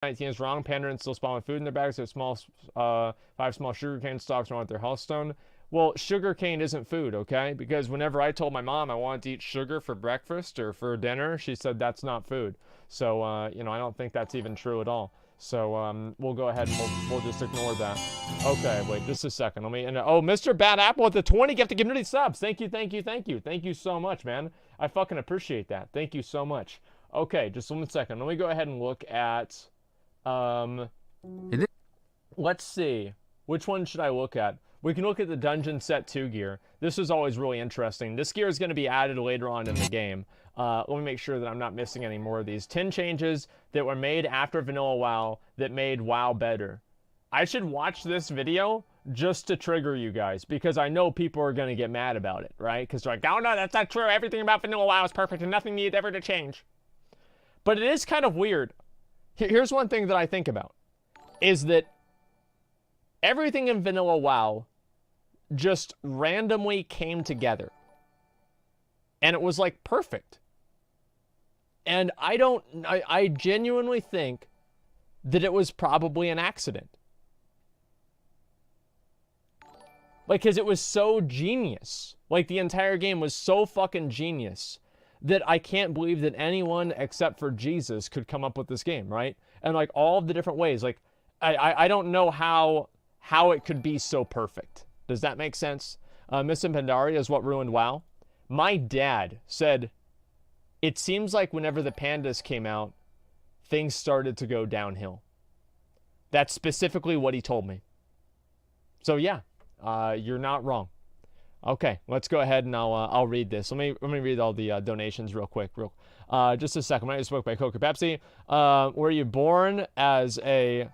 19 is wrong. Pandaren still spawn with food in their bags. There's small, 5 small sugarcane stalks around with their healthstone. Well, sugarcane isn't food, okay? Because whenever I told my mom I wanted to eat sugar for breakfast or for dinner, she said that's not food. So, you know, I don't think that's even true at all. So, we'll go ahead and we'll just ignore that. Okay, wait, just a second. Let me, oh, Mr. Bad Apple with the 20 gifted community subs. Thank you, thank you, thank you. Thank you so much, man. I fucking appreciate that. Thank you so much. Okay, just 1 second. Let me go ahead and look at, let's see. Which one should I look at? We can look at the Dungeon Set 2 gear. This is always really interesting. This gear is going to be added later on in the game. Let me make sure that I'm not missing any more of these. 10 changes that were made after Vanilla WoW that made WoW better. I should watch this video just to trigger you guys, because I know people are going to get mad about it, right? Because they're like, oh no, that's not true. Everything about Vanilla WoW is perfect and nothing needed ever to change. But it is kind of weird. Here's one thing that I think about, is that everything in Vanilla WoW just randomly came together. And it was like perfect. And I genuinely think that it was probably an accident. Like, because it was so genius. Like, the entire game was so fucking genius that I can't believe that anyone except for Jesus could come up with this game, right? And like all of the different ways, like I don't know how it could be so perfect. Does that make sense? Miss Pandaria is what ruined WoW. My dad said, it seems like whenever the pandas came out, things started to go downhill. That's specifically what he told me. So yeah, you're not wrong. Okay, let's go ahead and I'll read this. Let me read all the donations real quick. Just a second. My name is spoke by Coke or Pepsi. Were you born as a...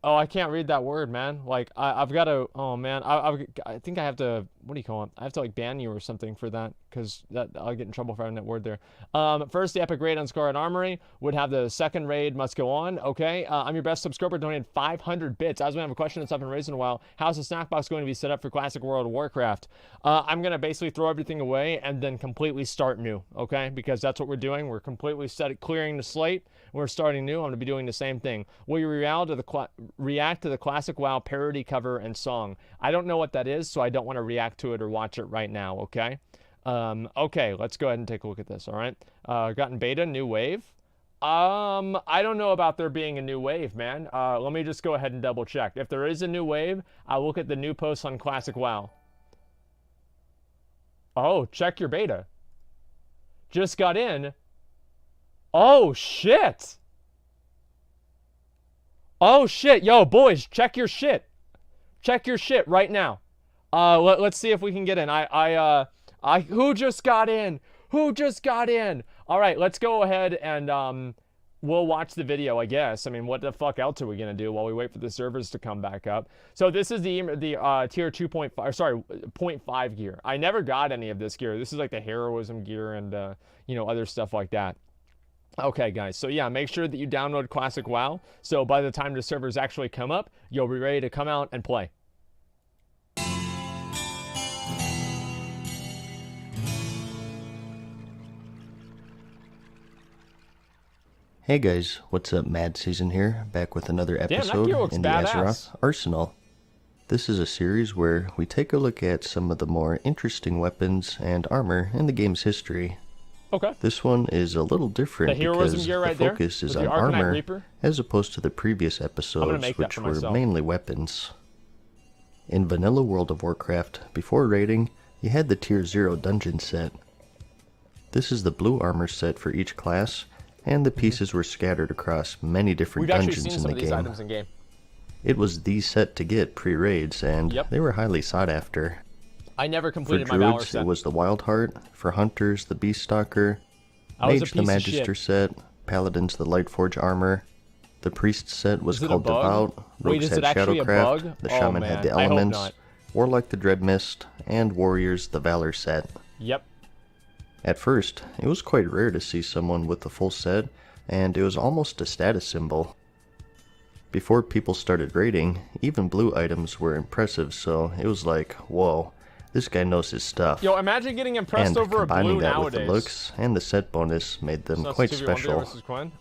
Oh, I can't read that word, man. Like, I've got to... Oh, man. I think I have to... What do you call it? I have to, like, ban you or something for that, because I'll get in trouble for having that word there. First, the epic raid on Scarlet Armory would have the second raid must go on. Okay. I'm your best subscriber, donated 500 bits. I was going to have a question that's been raised in a while. How's the snack box going to be set up for Classic World of Warcraft? I'm going to basically throw everything away and then completely start new, okay? Because that's what we're doing. We're completely clearing the slate. We're starting new. I'm going to be doing the same thing. Will you react to the Classic WoW parody cover and song? I don't know what that is, so I don't want to react to it or watch it right now, okay? Okay, let's go ahead and take a look at this, all right? Gotten beta, new wave. I don't know about there being a new wave, man. Let me just go ahead and double check. If there is a new wave, I'll look at the new posts on Classic WoW. Oh, check your beta. Just got in. Oh, shit. Oh, shit. Yo, boys, check your shit. Check your shit right now. Let's see if we can get in. Who just got in? Who just got in? All right, let's go ahead and we'll watch the video, I guess. I mean, what the fuck else are we gonna do while we wait for the servers to come back up? So this is the tier 2.5, sorry, 0.5 gear. I never got any of this gear. This is like the heroism gear and you know, other stuff like that. Okay, guys, so yeah, make sure that you download Classic WoW, so by the time the servers actually come up, you'll be ready to come out and play. Hey guys, what's up? Mad Season here, back with another episode in the badass. Azeroth Arsenal. This is a series where we take a look at some of the more interesting weapons and armor in the game's history. Okay. This one is a little different because the focus is on armor as opposed to the previous episodes, which were mainly weapons. In vanilla World of Warcraft, before raiding, you had the Tier 0 dungeon set. This is the blue armor set for each class, and the pieces were scattered across many different dungeons in the game. It was the set to get pre-raids, and they were highly sought after. I never completed my Valor set. For druids, it was the Wild Heart. For hunters, the Beast Stalker. Mage, the Magister set. Paladins, the Lightforge armor. The Priest set was called Devout. Rogues had Shadowcraft. The Shaman had the Elements. Warlock, the Dreadmist. And Warriors, the Valor set. Yep. At first, it was quite rare to see someone with the full set, and it was almost a status symbol. Before people started raiding, even blue items were impressive, so it was like, whoa, This guy knows his stuff. Yo, imagine getting impressed over a blue nowadays. With the looks and the set bonus made them quite special.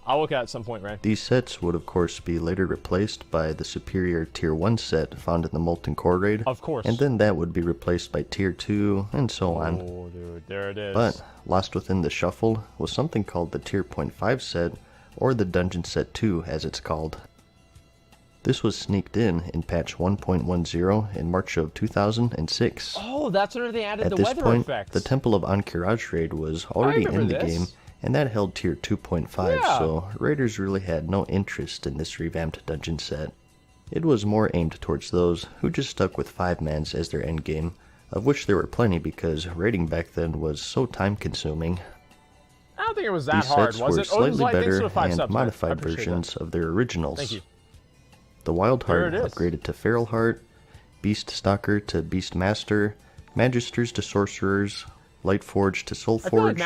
I'll look at it at some point, right? These sets would of course be later replaced by the superior Tier 1 set found in the Molten Core raid. Of course. And then that would be replaced by Tier 2 and so on. Oh, dude, there it is. But lost within the shuffle was something called the Tier 0.5 set, or the Dungeon Set 2 as it's called. This was sneaked in patch 1.10 in March of 2006. Oh, that's where they added the weather effects. At this point, the Temple of Ankh-Kiraj raid was already in the game, and that held tier 2.5, so raiders really had no interest in this revamped dungeon set. It was more aimed towards those who just stuck with 5-mans as their endgame, of which there were plenty because raiding back then was so time-consuming. I don't think it was that hard, was it? These sets were slightly better and modified versions of their originals. Thank you. The Wild Heart upgraded to Feral Heart, Beast Stalker to Beast Master, Magisters to Sorcerers, Lightforge to Soulforge,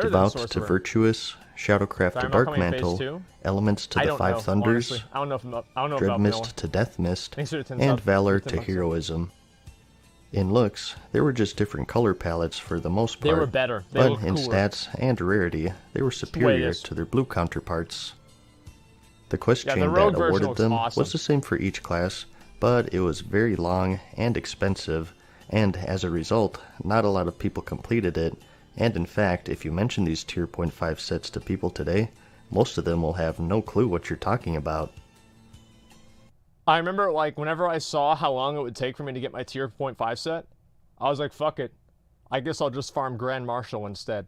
Devout to Virtuous, Shadowcraft to Dark Mantle, Elements to the Five Thunders, Dreadmist to Deathmist, and Valor to Heroism. In looks, they were just different color palettes for the most part, they were better. But in stats and rarity, they were superior to their blue counterparts. The quest chain that awarded them was the same for each class, but it was very long and expensive, and as a result, not a lot of people completed it, and in fact, if you mention these tier 0.5 sets to people today, most of them will have no clue what you're talking about. I remember, like, whenever I saw how long it would take for me to get my tier 0.5 set, I was like, fuck it. I guess I'll just farm Grand Marshal instead.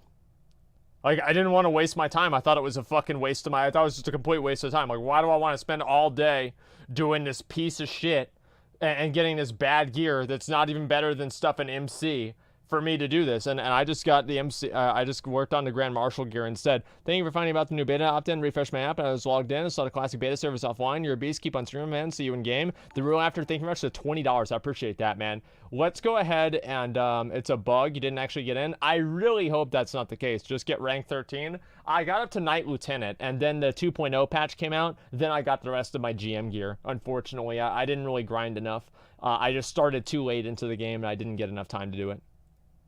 Like, I didn't want to waste my time. I thought it was a fucking waste of I thought it was just a complete waste of time. Like, why do I want to spend all day doing this piece of shit and getting this bad gear that's not even better than stuff in MC for me to do this? And I just got the MC, I just worked on the Grand Marshal gear instead. Thank you for finding out the new beta opt-in. Refresh my app, and I was logged in. I saw the classic beta service offline. You're a beast. Keep on streaming, man. See you in game. The rule after, thank you very much, to $20. I appreciate that, man. Let's go ahead and, it's a bug. You didn't actually get in. I really hope that's not the case. Just get rank 13. I got up to Knight Lieutenant, and then the 2.0 patch came out. Then I got the rest of my GM gear. Unfortunately, I didn't really grind enough. I just started too late into the game, and I didn't get enough time to do it.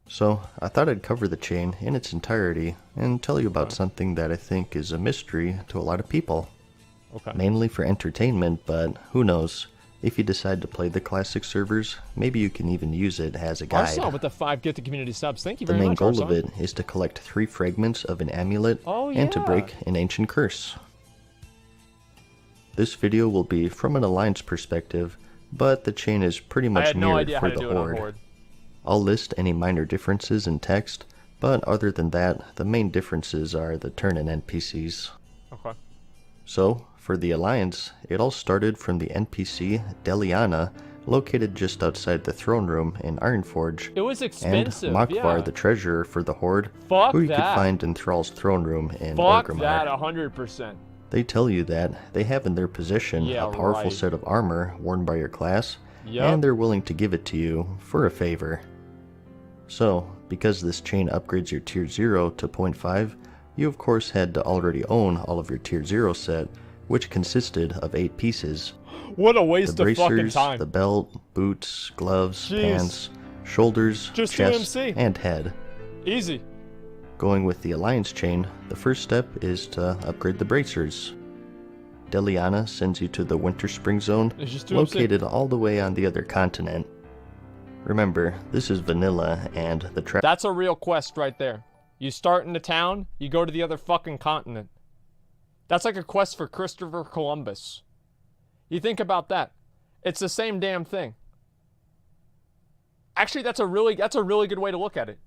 So, I thought I'd cover the chain in its entirety and tell you about something that I think is a mystery to a lot of people. Mainly for entertainment, but who knows? If you decide to play the classic servers, maybe you can even use it as a guide. Arsenal with the 5 Get the Community subs. Thank you very much, The main goal of it is to collect 3 fragments of an amulet and to break an ancient curse. This video will be from an Alliance perspective, but the chain is pretty much mirrored for the Horde. I'll list any minor differences in text, but other than that, the main differences are the turn and NPCs. So, for the Alliance, it all started from the NPC Deliana, located just outside the throne room in Ironforge. It was expensive, and Makvar, the treasurer for the Horde, who you could find in Thrall's throne room in Orgrimmar. Fuck that, 100%. They tell you that they have in their possession a powerful set of armor worn by your class, and they're willing to give it to you for a favor. So, because this chain upgrades your tier 0 to 0.5, you of course had to already own all of your tier 0 set, which consisted of 8 pieces. What a waste of fucking time. The belt, boots, gloves, pants, shoulders, chest, and head. Easy. Going with the Alliance chain, the first step is to upgrade the bracers. Deliana sends you to the Winter Spring Zone, located all the way on the other continent. Remember, this is vanilla, and the That's a real quest right there. You start in the town, you go to the other fucking continent. That's like a quest for Christopher Columbus. You think about that. It's the same damn thing. Actually, that's a really good way to look at it.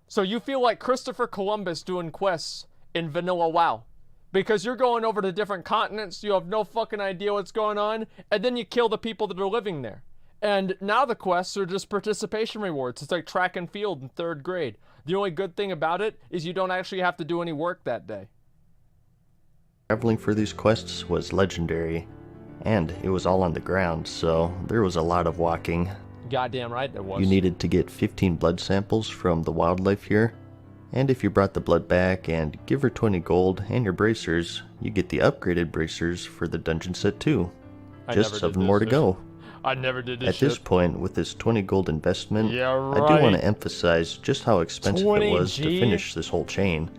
So you feel like Christopher Columbus doing quests in vanilla WoW. Because you're going over to different continents, you have no fucking idea what's going on, and then you kill the people that are living there. And now the quests are just participation rewards. It's like track and field in 3rd grade. The only good thing about it is you don't actually have to do any work that day. Traveling for these quests was legendary, and it was all on the ground, so there was a lot of walking. Goddamn right there was. You needed to get 15 blood samples from the wildlife here, and if you brought the blood back and give her 20 gold and your bracers, you get the upgraded bracers for the dungeon set too. Just 7 more to go. I never did this At this point, with this 20 gold investment, yeah, right. I do want to emphasize just how expensive it was to finish this whole chain.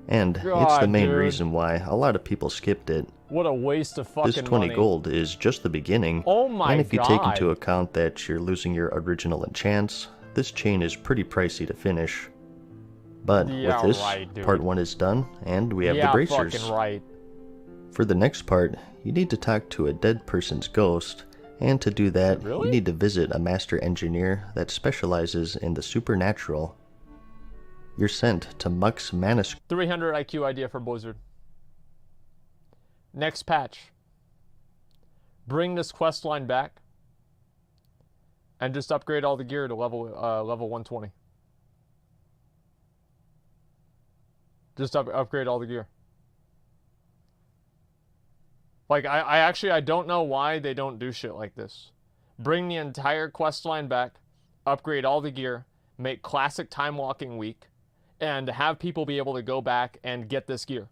And it's the main reason why a lot of people skipped it. What a waste of fucking money. This 20 gold is just the beginning. Oh my god. And if you take into account that you're losing your original enchants, this chain is pretty pricey to finish. But with this, part 1 is done, and we have the bracers. Fucking right. For the next part, you need to talk to a dead person's ghost, and to do that, you need to visit a master engineer that specializes in the supernatural. You're sent to Muck's manuscript. 300 IQ idea for Blizzard. Next patch. Bring this quest line back, and just upgrade all the gear to level 120. Just upgrade all the gear. Like, I don't know why they don't do shit like this. Bring the entire quest line back, upgrade all the gear, make classic time walking weak, and have people be able to go back and get this gear.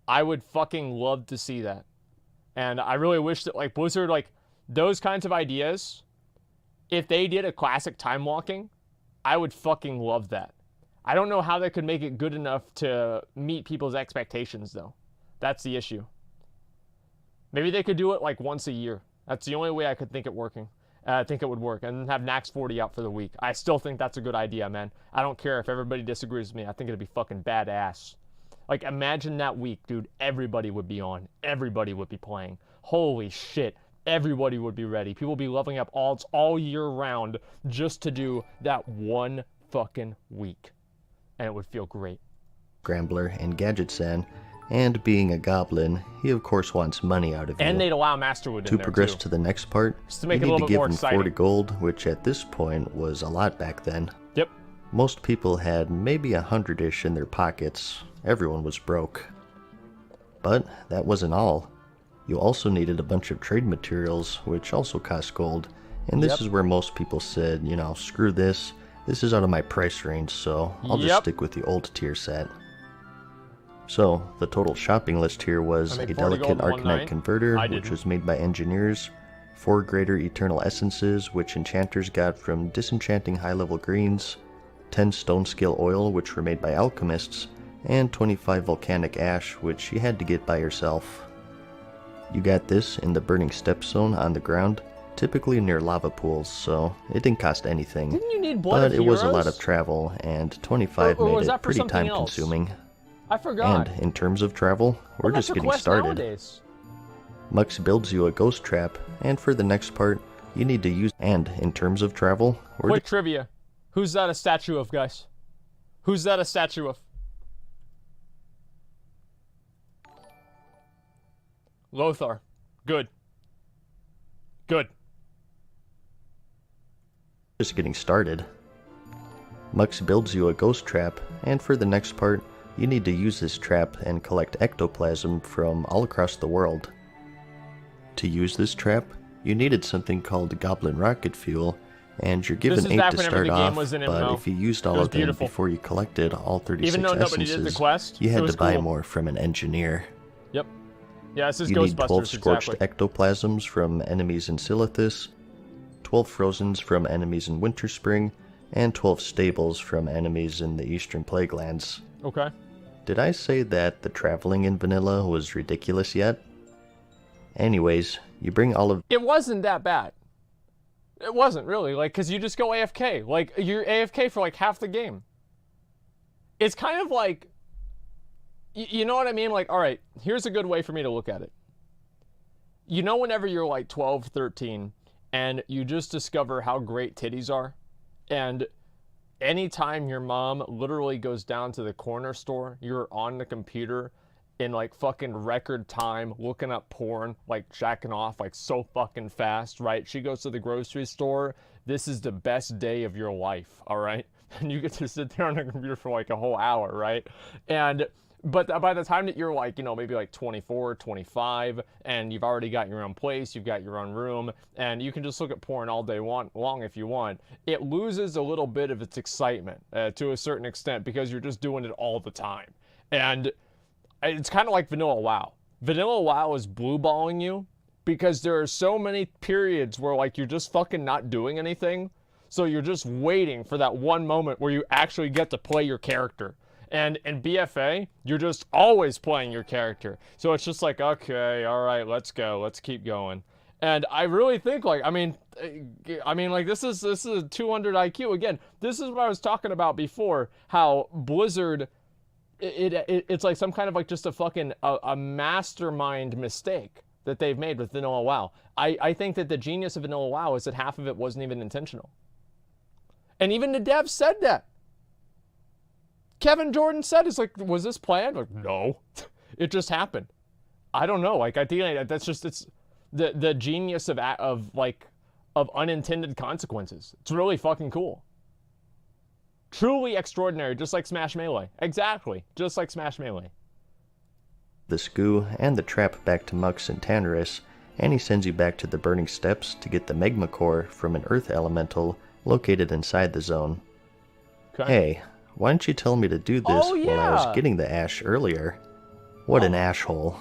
I would fucking love to see that. And I really wish that, like, Blizzard, like, those kinds of ideas, if they did a classic time walking, I would fucking love that. I don't know how they could make it good enough to meet people's expectations, though. That's the issue. Maybe they could do it like once a year. That's the only way I could think it working. I think it would work. And have Nax 40 out for the week. I still think that's a good idea, man. I don't care if everybody disagrees with me. I think it'd be fucking badass. Like, imagine that week, dude. Everybody would be on. Everybody would be playing. Holy shit. Everybody would be ready. People would be leveling up alts all year round just to do that one fucking week. And it would feel great. Scrambler and Gadgetsan. And being a goblin, he of course wants money out of you. And they'd allow Masterwood in there, to progress to the next part, just to make you it need a to little give bit more him 40 gold, which at this point was a lot back then. Yep. Most people had maybe 100-ish in their pockets. Everyone was broke. But that wasn't all. You also needed a bunch of trade materials, which also cost gold. And this is where most people said, you know, screw this. This is out of my price range, so I'll just stick with the old tier set. So, the total shopping list here was a delicate Arcanite converter, which was made by engineers, 4 greater eternal essences, which enchanters got from disenchanting high-level greens, 10 stone scale oil, which were made by alchemists, and 25 volcanic ash, which you had to get by yourself. You got this in the burning step zone on the ground, typically near lava pools, so it didn't cost anything. Didn't you need blood of heroes? But it was a lot of travel, and 25 made it pretty time-consuming. I forgot. And in terms of travel, we're just getting started. Nowadays? Mux builds you a ghost trap, and for the next part, you need to use... And in terms of travel, we're... Quick trivia. Who's that a statue of, guys? Who's that a statue of? Lothar. Good. Good. Just getting started. Mux builds you a ghost trap, and for the next part, you need to use this trap and collect ectoplasm from all across the world. To use this trap, you needed something called goblin rocket fuel, and you're given 8 to start off, but if you used all of them before you collected all 36 essences, you had to buy more from an engineer. Yep. Yeah, this is you need 12 scorched ectoplasms from enemies in Silithus, 12 frozens from enemies in Winterspring, and 12 stables from enemies in the Eastern Plaguelands. Okay. Did I say that the traveling in vanilla was ridiculous yet? Anyways, you bring all of... It wasn't that bad. It wasn't really, like, because you just go AFK. Like, you're AFK for like half the game. It's kind of like... You know what I mean? Like, all right, here's a good way for me to look at it. You know whenever you're like 12, 13, and you just discover how great titties are, and anytime your mom literally goes down to the corner store, you're on the computer in like fucking record time, looking up porn, like jacking off like so fucking fast, right? She goes to the grocery store. This is the best day of your life, all right? And you get to sit there on the computer for like a whole hour, right? But by the time that you're like, you know, maybe like 24, 25, and you've already got your own place, you've got your own room, and you can just look at porn all day long if you want, it loses a little bit of its excitement to a certain extent because you're just doing it all the time. And it's kind of like Vanilla WoW. Vanilla WoW is blue balling you because there are so many periods where, like, you're just fucking not doing anything. So you're just waiting for that one moment where you actually get to play your character. And in BFA, you're just always playing your character. So it's just like, okay, all right, let's go. Let's keep going. And I really think, like, I mean, like, this is a 200 IQ. Again, this is what I was talking about before, how Blizzard, it's like some kind of, like, just a fucking, a mastermind mistake that they've made with Vanilla WoW. I think that the genius of Vanilla WoW is that half of it wasn't even intentional. And even the devs said that. Kevin Jordan said, it's like, was this planned? Like, no. It just happened. I don't know. Like, I think that's just, it's the genius of unintended consequences. It's really fucking cool. Truly extraordinary, just like Smash Melee. Exactly. Just like Smash Melee. The Skoo and the trap back to Mux and Tannerus, and he sends you back to the Burning Steppes to get the Magma Core from an Earth Elemental located inside the zone. Okay. Hey, why didn't you tell me to do this while I was getting the ash earlier? What an asshole.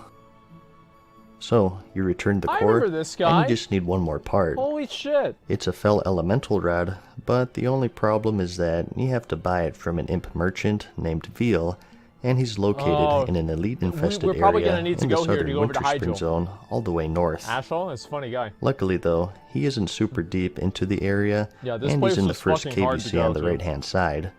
So, you returned the core, and you just need one more part. Holy shit. It's a Fel Elemental Rod, but the only problem is that you have to buy it from an imp merchant named Veal, and he's located in an elite-infested area in the southern Winterspring Zone, all the way north. Asshole? That's a funny guy. Luckily, though, he isn't super deep into the area, and he's in the first cave you see on the right-hand side.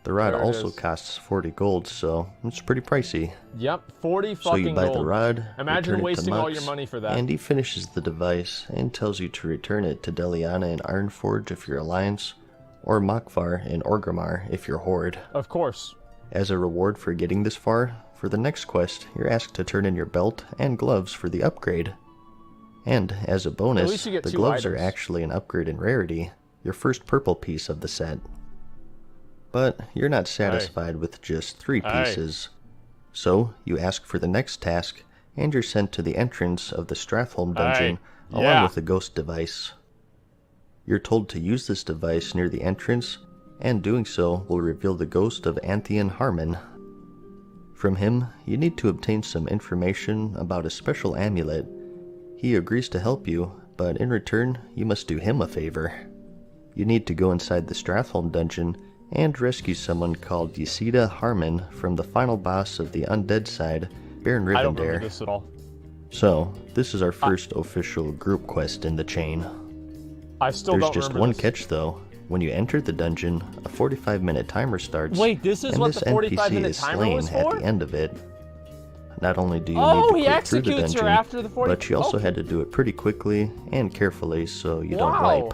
The rod also costs 40 gold, so it's pretty pricey. Yep, 40 fucking gold. So you buy the rod, imagine wasting all your money for that. And he finishes the device and tells you to return it to Deliana in Ironforge if you're Alliance, or Makvar in Orgrimmar if you're Horde. Of course. As a reward for getting this far, for the next quest, you're asked to turn in your belt and gloves for the upgrade. And, as a bonus, the gloves are actually an upgrade in rarity, your first purple piece of the set. But you're not satisfied with just 3 pieces. So, you ask for the next task, and you're sent to the entrance of the Stratholme dungeon, along with the ghost device. You're told to use this device near the entrance, and doing so will reveal the ghost of Anthean Harmon. From him, you need to obtain some information about a special amulet. He agrees to help you, but in return, you must do him a favor. You need to go inside the Stratholme dungeon and rescue someone called Ysida Harmon from the final boss of the undead side, Baron Rivendare. I don't remember this at all. So, this is our first official group quest in the chain. I still don't remember There's just one catch though. When you enter the dungeon, a 45-minute timer starts. Wait, this is what the 45-minute timer was for? At the end of it. Not only do you need to click through the dungeon, after the 40... but you also had to do it pretty quickly and carefully so you don't wipe.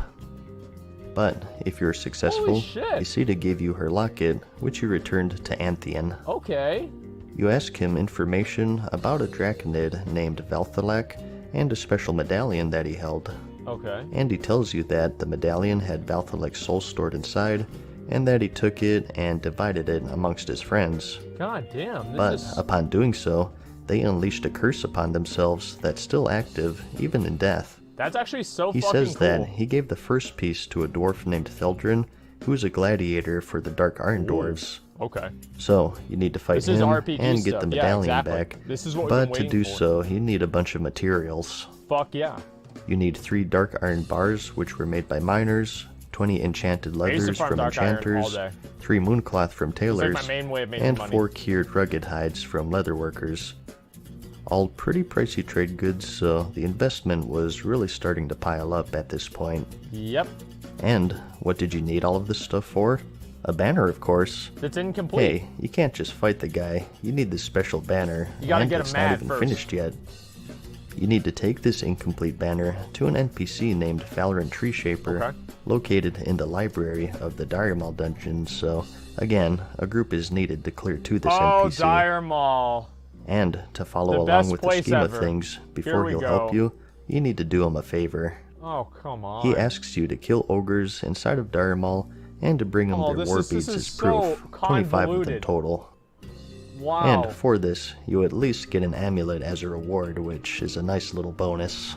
But if you're successful, Ysida gave you her locket, which you returned to Anthean. Okay. You ask him information about a Draconid named Valthalak and a special medallion that he held. Okay. And he tells you that the medallion had Valthalak's soul stored inside, and that he took it and divided it amongst his friends. God damn. But upon doing so, they unleashed a curse upon themselves that's still active, even in death. That's actually so fucking cool. He says that he gave the first piece to a dwarf named Theldrin, who is a gladiator for the Dark Iron Dwarves. Okay. So, you need to fight him and get the medallion back, but to do so, you need a bunch of materials. Fuck yeah. You need 3 Dark Iron bars, which were made by miners, 20 enchanted leathers from enchanters, 3 mooncloth from tailors, and 4 cured rugged hides from leatherworkers. All pretty pricey trade goods, so the investment was really starting to pile up at this point. Yep. And what did you need all of this stuff for? A banner, of course. It's incomplete. Hey, you can't just fight the guy. You need this special banner. You gotta get him mad first. It's not even finished yet. You need to take this incomplete banner to an NPC named Valorant Treeshaper, located in the library of the Dire Maul dungeon, so, again, a group is needed to clear to this NPC. Oh, Dire Maul. And to follow along with the scheme of things, before he'll help you, you need to do him a favor. Oh, come on. He asks you to kill ogres inside of Dire Maul and to bring him their war beads as proof, 25 of them total. Wow. And for this, you at least get an amulet as a reward, which is a nice little bonus.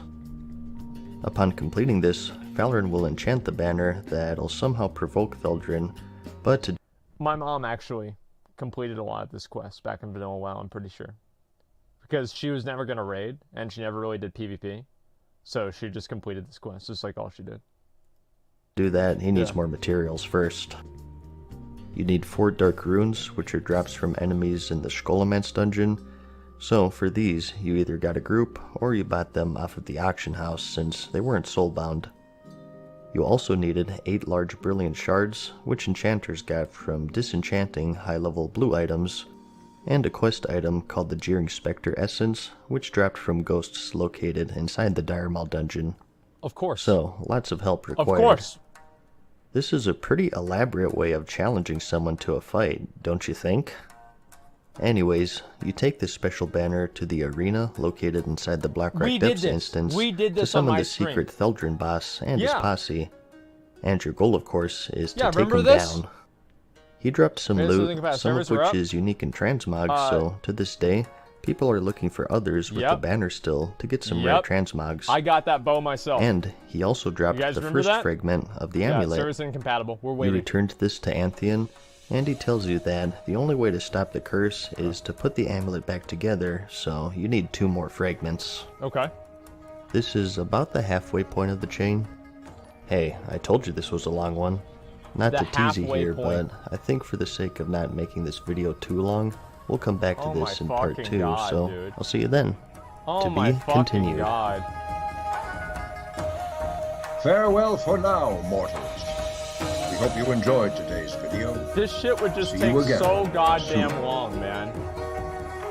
Upon completing this, Valorant will enchant the banner that'll somehow provoke Theldrin, but to... My mom actually completed a lot of this quest back in Vanilla WoW, I'm pretty sure. because she was never going to raid, and she never really did PvP. So she just completed this quest, just like all she did. Do that, he needs more materials first. You need 4 dark runes, which are drops from enemies in the Skolemance dungeon. So for these, you either got a group, or you bought them off of the auction house since they weren't soulbound. You also needed 8 large brilliant shards, which enchanters got from disenchanting high-level blue items, and a quest item called the Jeering Spectre Essence, which dropped from ghosts located inside the Dire Maul dungeon. Of course. So, lots of help required. Of course. This is a pretty elaborate way of challenging someone to a fight, don't you think? Anyways, you take this special banner to the arena located inside the Blackrock Depths instance to summon the secret Theldrin boss and his posse. And your goal, of course, is to take him down. He dropped some loot, some of which is unique in transmog, so to this day, people are looking for others with the banner still to get some rare transmogs. I got that bow myself. And he also dropped the first fragment of the amulet. Service incompatible. We're waiting. You returned this to Antheon, and he tells you that the only way to stop the curse is to put the amulet back together, so you need 2 more fragments. Okay. This is about the halfway point of the chain. Hey, I told you this was a long one. Not to tease you here, but I think for the sake of not making this video too long, we'll come back to this in part 2, so dude. I'll see you then. To be continued. God. Farewell for now, mortals. We hope you enjoyed today's video. This shit would just take so goddamn long, man.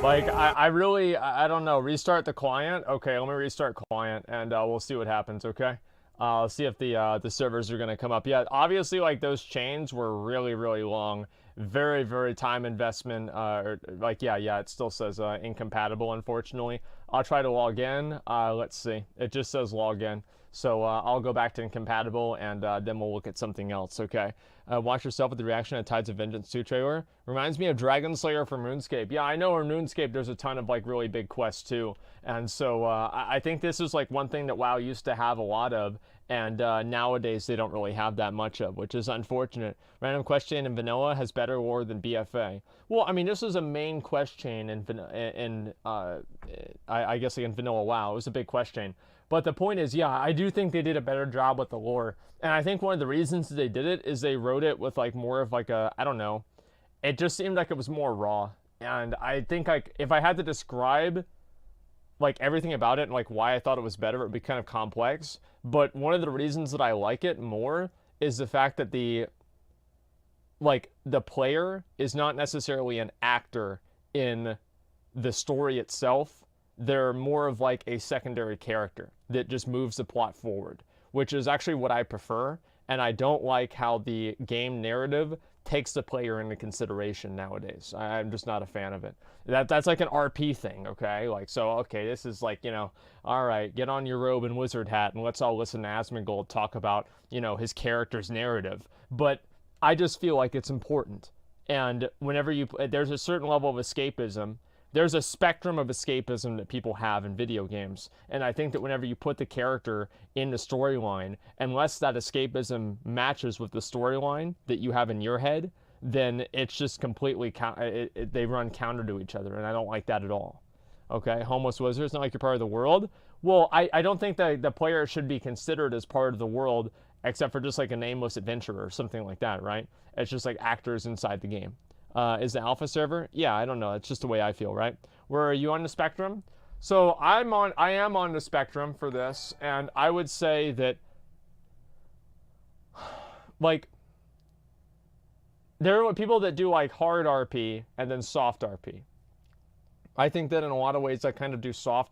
Like, I really, I don't know, restart the client? Okay, let me restart client, and we'll see what happens, okay? I'll see if the servers are going to come up. Yeah, obviously, like, those chains were really, really long. Very, very time investment. It still says incompatible, unfortunately. I'll try to log in. Let's see. It just says log in. So I'll go back to incompatible, and then we'll look at something else, okay? Watch yourself with the reaction at Tides of Vengeance 2 trailer. Reminds me of Dragon Slayer from RuneScape. Yeah, I know in RuneScape there's a ton of, like, really big quests, too. And so I think this is, like, one thing that WoW used to have a lot of, and nowadays they don't really have that much of, which is unfortunate. Random quest chain in vanilla has better lore than BFA. Well, I mean, this is a main quest chain I guess like in vanilla WoW. It was a big quest chain. But the point is, yeah, I do think they did a better job with the lore. And I think one of the reasons they did it is they wrote it with, like, more of, like, a, I don't know. It just seemed like it was more raw. And I think, like, if I had to describe, like, everything about it and, like, why I thought it was better, it would be kind of complex. But one of the reasons that I like it more is the fact that the player is not necessarily an actor in the story itself. They're more of, like, a secondary character that just moves the plot forward, which is actually what I prefer. And I don't like how the game narrative takes the player into consideration nowadays. I'm just not a fan of it. That's like an RP thing, okay? Like, so, okay, this is like, you know, all right, get on your robe and wizard hat and let's all listen to Asmongold talk about, you know, his character's narrative. But I just feel like it's important. And whenever there's a certain level of escapism. There's a spectrum of escapism that people have in video games. And I think that whenever you put the character in the storyline, unless that escapism matches with the storyline that you have in your head, then it's just completely, they run counter to each other. And I don't like that at all. Okay, homeless wizard, it's not like you're part of the world. Well, I don't think that the player should be considered as part of the world, except for just like a nameless adventurer or something like that, right? It's just like actors inside the game. Is the alpha server? Yeah, I don't know. It's just the way I feel, right? Where are you on the spectrum? So I am on the spectrum for this, and I would say that, like, there are people that do like hard RP and then soft RP. I think that in a lot of ways I kind of do soft